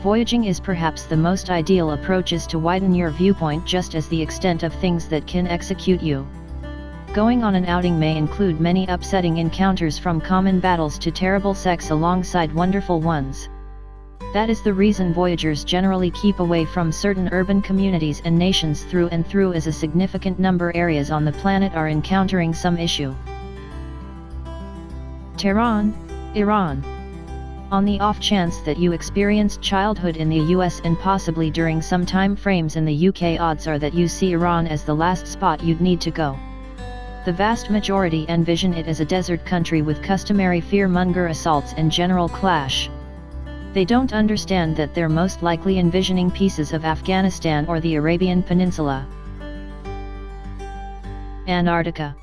Voyaging is perhaps the most ideal approach is to widen your viewpoint just as the extent of things that can execute you. Going on an outing may include many upsetting encounters from common battles to terrible sex alongside wonderful ones. That is the reason voyagers generally keep away from certain urban communities and nations through and through, as a significant number areas on the planet are encountering some issue. Tehran, Iran. On the off chance that you experienced childhood in the US and possibly during some time frames in the UK, odds are that you see Iran as the last spot you'd need to go. The vast majority envision it as a desert country with customary fear-monger assaults and general clash. They don't understand that they're most likely envisioning pieces of Afghanistan or the Arabian Peninsula. Antarctica.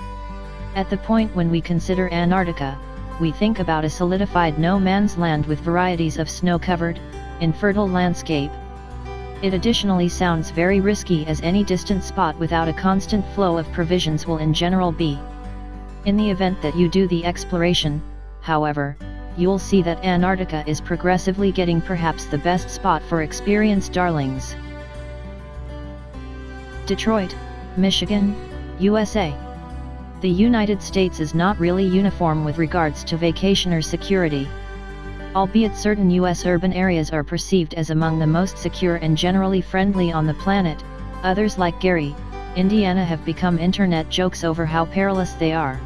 At the point when we consider Antarctica, we think about a solidified no-man's land with varieties of snow-covered, infertile landscape. It additionally sounds very risky, as any distant spot without a constant flow of provisions will in general be. In the event that you do the exploration, however, you'll see that Antarctica is progressively getting perhaps the best spot for experienced darlings. Detroit, Michigan, USA. The United States is not really uniform with regards to vacationer security. Albeit certain US urban areas are perceived as among the most secure and generally friendly on the planet, others like Gary, Indiana have become internet jokes over how perilous they are.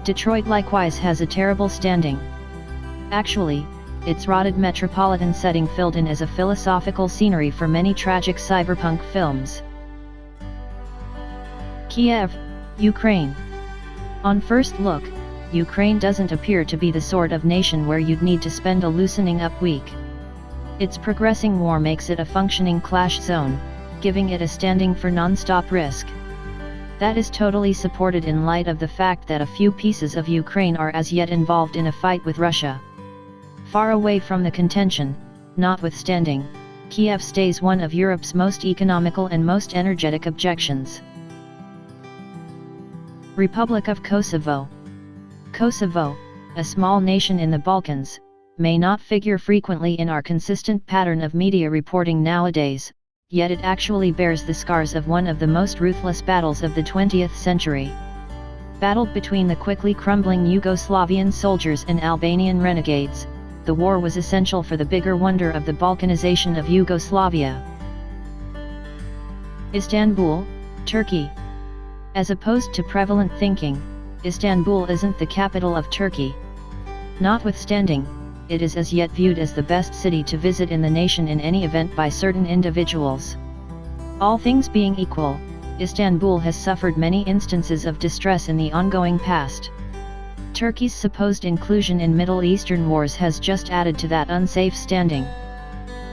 Detroit likewise has a terrible standing. Actually, its rotted metropolitan setting filled in as a philosophical scenery for many tragic cyberpunk films. Kiev, Ukraine. On first look, Ukraine doesn't appear to be the sort of nation where you'd need to spend a loosening up week. Its progressing war makes it a functioning clash zone, giving it a standing for non-stop risk. That is totally supported in light of the fact that a few pieces of Ukraine are as yet involved in a fight with Russia. Far away from the contention, notwithstanding, Kiev stays one of Europe's most economical and most energetic objections. Republic of Kosovo. Kosovo, a small nation in the Balkans, may not figure frequently in our consistent pattern of media reporting nowadays, yet it actually bears the scars of one of the most ruthless battles of the 20th century. Battled between the quickly crumbling Yugoslavian soldiers and Albanian renegades, the war was essential for the bigger wonder of the Balkanization of Yugoslavia. Istanbul, Turkey. As opposed to prevalent thinking, Istanbul isn't the capital of Turkey. Notwithstanding, it is as yet viewed as the best city to visit in the nation in any event by certain individuals. All things being equal, Istanbul has suffered many instances of distress in the ongoing past. Turkey's supposed inclusion in Middle Eastern wars has just added to that unsafe standing.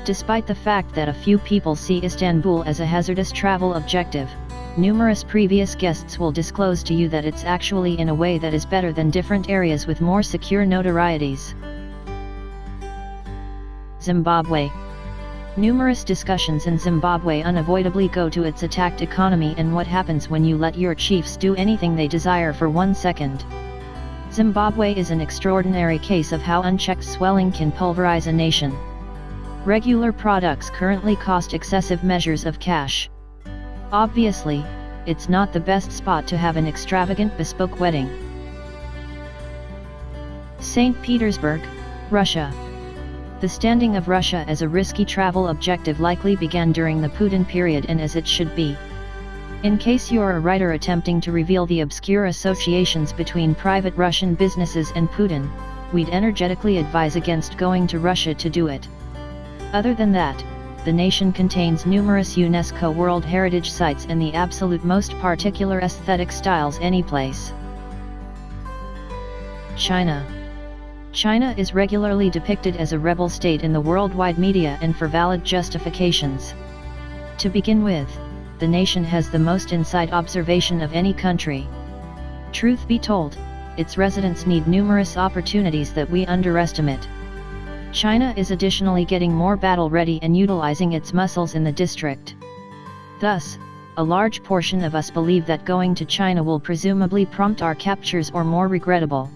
Despite the fact that a few people see Istanbul as a hazardous travel objective, numerous previous guests will disclose to you that it's actually in a way that is better than different areas with more secure notorieties. Zimbabwe. Numerous discussions in Zimbabwe unavoidably go to its attacked economy and what happens when you let your chiefs do anything they desire for 1 second. Zimbabwe is an extraordinary case of how unchecked swelling can pulverize a nation. Regular products currently cost excessive measures of cash. Obviously, it's not the best spot to have an extravagant bespoke wedding. St. Petersburg, Russia. The standing of Russia as a risky travel objective likely began during the Putin period, and as it should be. In case you're a writer attempting to reveal the obscure associations between private Russian businesses and Putin, we'd energetically advise against going to Russia to do it. Other than that, the nation contains numerous UNESCO World Heritage Sites and the absolute most particular aesthetic styles any place. China. China is regularly depicted as a rebel state in the worldwide media, and for valid justifications. To begin with, the nation has the most inside observation of any country. Truth be told, its residents need numerous opportunities that we underestimate. China is additionally getting more battle-ready and utilizing its muscles in the district. Thus, a large portion of us believe that going to China will presumably prompt our captures or more regrettable.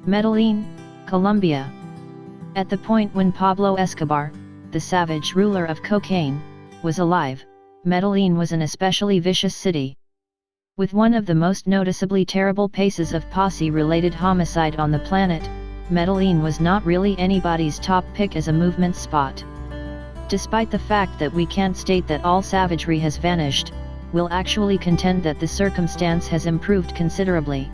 Medellin, Colombia. At the point when Pablo Escobar, the savage ruler of cocaine, was alive, Medellin was an especially vicious city. With one of the most noticeably terrible cases of posse-related homicide on the planet, Medellin was not really anybody's top pick as a movement spot. Despite the fact that we can't state that all savagery has vanished, we'll actually contend that the circumstance has improved considerably.